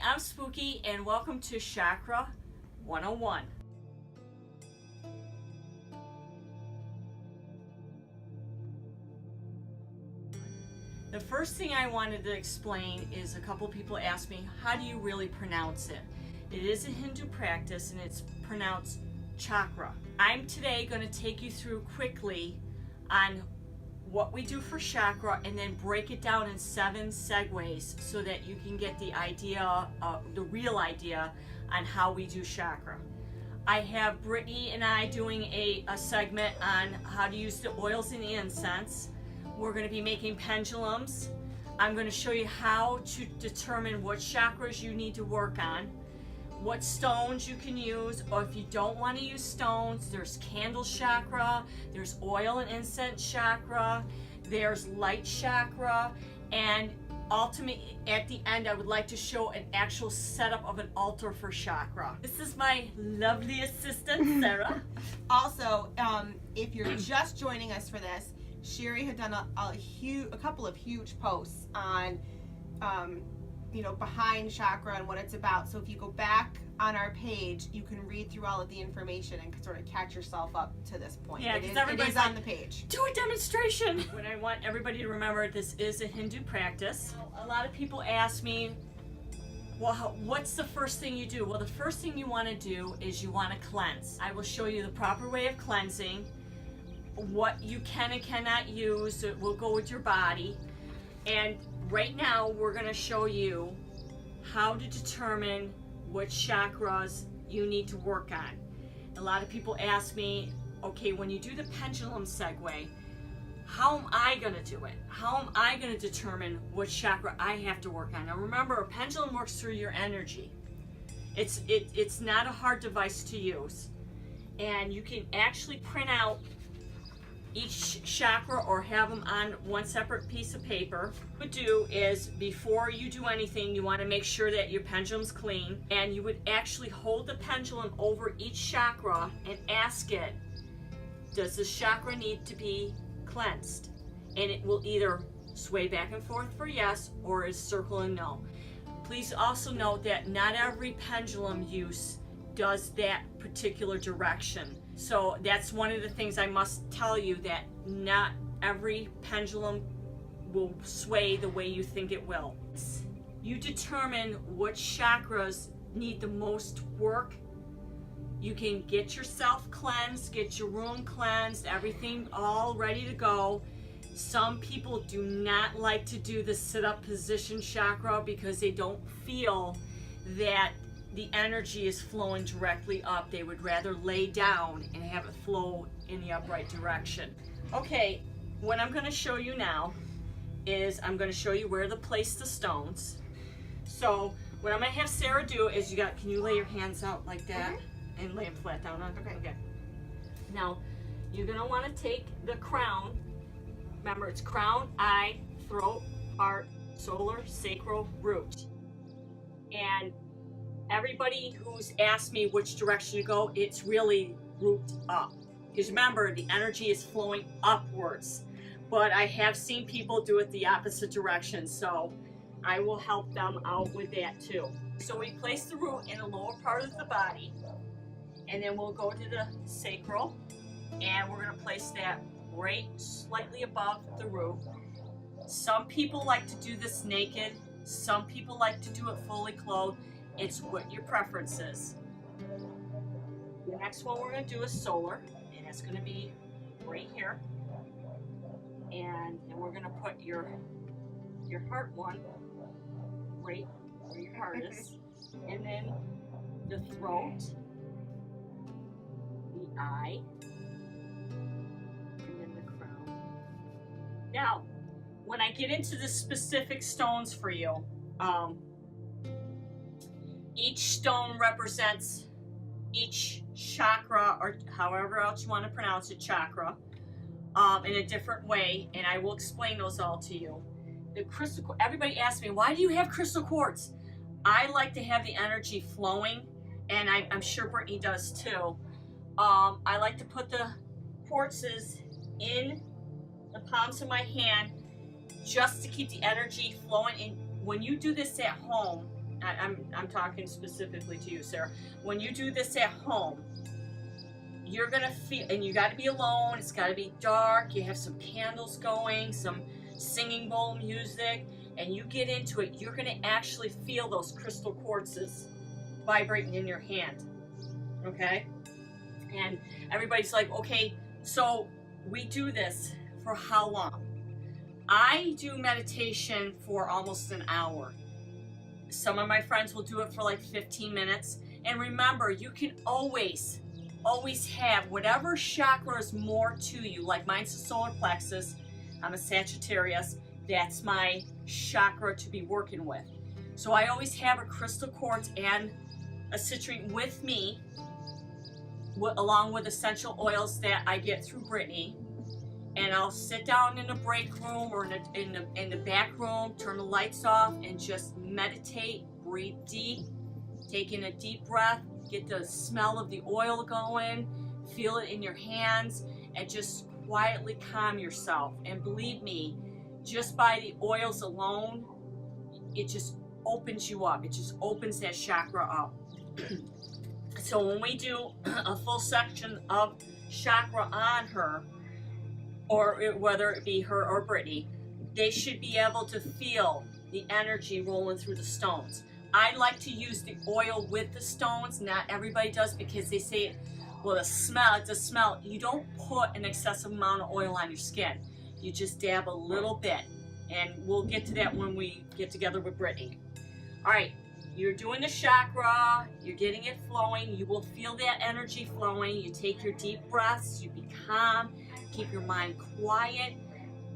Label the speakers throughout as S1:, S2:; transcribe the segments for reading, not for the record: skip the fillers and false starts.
S1: I'm Spooky and welcome to Chakra 101. The first thing I wanted to explain is a couple people asked me, how do you really pronounce it? It is a Hindu practice and it's pronounced chakra. I'm today going to take you through quickly on what we do for chakra and then break it down in 7 segues so that you can get the idea, the real idea on how we do chakra. I have Brittany and I doing a segment on how to use the oils and the incense. We're going to be making pendulums. I'm going to show you how to determine what chakras you need to work on, what stones you can use, or if you don't want to use stones, there's candle chakra, there's oil and incense chakra, there's light chakra, and ultimately at the end I would like to show an actual setup of an altar for chakra. This is my lovely assistant, Sarah.
S2: Also, if you're just joining us for this, Sherry had done a couple of huge posts on behind chakra and what it's about. So if you go back on our page, you can read through all of the information and sort of catch yourself up to this point.
S1: Yeah,
S2: it
S1: everybody's
S2: is on the page.
S1: Do a demonstration. What I want everybody to remember, this is a Hindu practice. A lot of people ask me, well, what's the first thing you do? Well, the first thing you want to do is you want to cleanse. I will show you the proper way of cleansing, what you can and cannot use. It will go with your body. And right now we're going to show you how to determine what chakras you need to work on. A lot of people ask me, okay, when you do the pendulum segue, how am I going to do it? How am I going to determine what chakra I have to work on? Now remember, a pendulum works through your energy. It's not a hard device to use. And you can actually print out each chakra or have them on one separate piece of paper. What you would do is, before you do anything, you want to make sure that your pendulum's clean, and you would actually hold the pendulum over each chakra and ask it, does this chakra need to be cleansed? And it will either sway back and forth for yes or is circle and no. Please also note that not every pendulum use does that particular direction. So that's one of the things I must tell you, that not every pendulum will sway the way you think it will. You determine what chakras need the most work. You can get yourself cleansed, get your room cleansed, everything all ready to go. Some people do not like to do the sit-up position chakra because they don't feel that the energy is flowing directly up. They would rather lay down and have it flow in the upright direction. Okay, what I'm going to show you now is I'm going to show you where to place the stones. So what I'm going to have Sarah do is, can you lay your hands out like that and lay them flat down on? Okay. Now you're going to want to take the crown. Remember, it's crown, eye, throat, heart, solar, sacral, root. And everybody who's asked me which direction to go, it's really root up. Because remember, the energy is flowing upwards. But I have seen people do it the opposite direction, so I will help them out with that too. So we place the root in the lower part of the body, and then we'll go to the sacral, and we're going to place that right slightly above the root. Some people like to do this naked. Some people like to do it fully clothed. It's what your preference is. The next one we're going to do is solar, and it's going to be right here. And then we're going to put your heart one right where your heart is. And then the throat, the eye, and then the crown. Now, when I get into the specific stones for you, each stone represents each chakra, or however else you want to pronounce it, chakra, in a different way, and I will explain those all to you. The crystal, everybody asks me, why do you have crystal quartz? I like to have the energy flowing, and I'm sure Brittany does too. I like to put the quartzes in the palms of my hand just to keep the energy flowing. And when you do this at home, I'm talking specifically to you, Sarah. When you do this at home, you're gonna feel, and you got to be alone. It's got to be dark. You have some candles going, some singing bowl music, and you get into it. You're gonna actually feel those crystal quartzes vibrating in your hand. Okay? And everybody's like, okay, so we do this for how long? I do meditation for almost an hour. Some of my friends will do it for like 15 minutes. And remember, you can always have whatever chakra is more to you. Like mine's the solar plexus. I'm a Sagittarius. That's my chakra to be working with. So I always have a crystal quartz and a citrine with me, along with essential oils that I get through Brittany. And I'll sit down in the break room or in the back room, turn the lights off, and just meditate, breathe deep, take in a deep breath, get the smell of the oil going, feel it in your hands, and just quietly calm yourself. And believe me, just by the oils alone, it just opens you up. It just opens that chakra up. So when we do a full section of chakra on her, or whether it be her or Brittany, they should be able to feel the energy rolling through the stones. I like to use the oil with the stones. Not everybody does, because they say, well, the smell. You don't put an excessive amount of oil on your skin. You just dab a little bit. And we'll get to that when we get together with Brittany. All right, you're doing the chakra, you're getting it flowing. You will feel that energy flowing. You take your deep breaths, you be calm. Keep your mind quiet.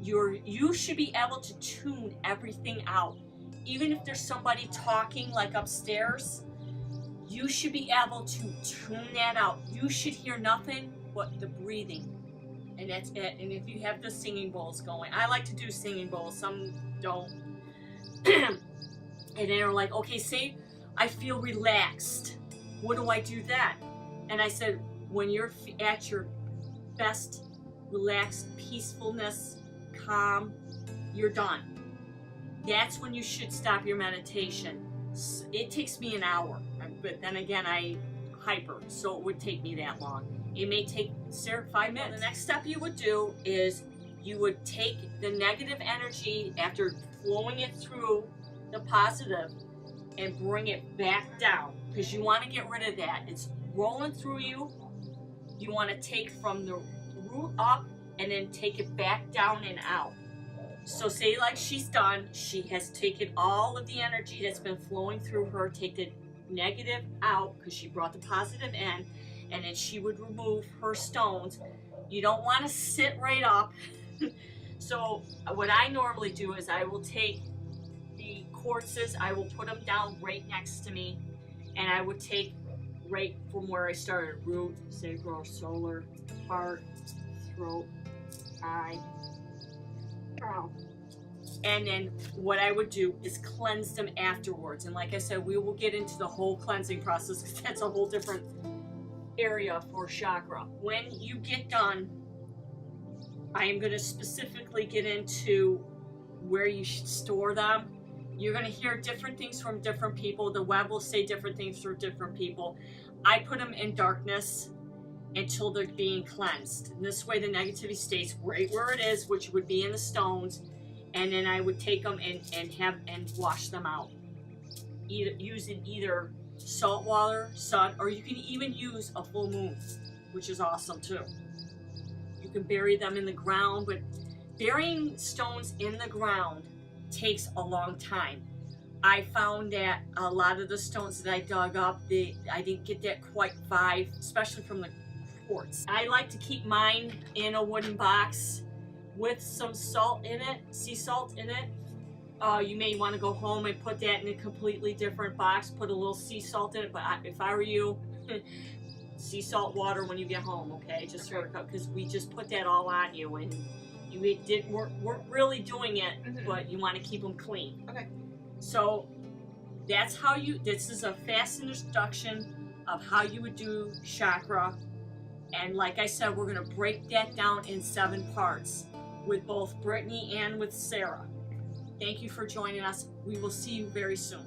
S1: You should be able to tune everything out. Even if there's somebody talking like upstairs, you should be able to tune that out. You should hear nothing but the breathing. And that's it. And if you have the singing bowls going, I like to do singing bowls, some don't. And they're like, okay, say I feel relaxed. What do I do then? And I said, when you're at your best, relaxed, peacefulness, calm, you're done. That's when you should stop your meditation. It takes me an hour, but then again, I hyper, so it would take me that long. It may take, Sarah, 5 minutes. The next step you would do is you would take the negative energy after flowing it through the positive and bring it back down, because you want to get rid of that. It's rolling through you. You want to take from the root up and then take it back down and out. So say like she's done, she has taken all of the energy that's been flowing through her, take the negative out because she brought the positive in, and then she would remove her stones. You don't want to sit right up. So what I normally do is I will take the quartzes, I will put them down right next to me, and I would take right from where I started, root, sacral, solar, heart, throat, eye, crown. And then what I would do is cleanse them afterwards. And like I said, we will get into the whole cleansing process, because that's a whole different area for chakra. When you get done, I am going to specifically get into where you should store them. You're going to hear different things from different people. The web will say different things for different people. I put them in darkness until they're being cleansed. And this way the negativity stays right where it is, which would be in the stones. And then I would take them and wash them out. Using either salt water, sun, or you can even use a full moon, which is awesome too. You can bury them in the ground, but burying stones in the ground takes a long time. I found that a lot of the stones that I dug up, I didn't get that quite vibe, especially from the quartz. I like to keep mine in a wooden box with some salt in it, sea salt in it. You may want to go home and put that in a completely different box, put a little sea salt in it, but if I were you, sea salt water when you get home, okay? Just sort of, because we just put that all on you, and you weren't really doing it, but you want to keep them clean.
S2: Okay.
S1: So that's how this is a fast introduction of how you would do chakra. And like I said, we're going to break that down in 7 parts with both Brittany and with Sarah. Thank you for joining us. We will see you very soon.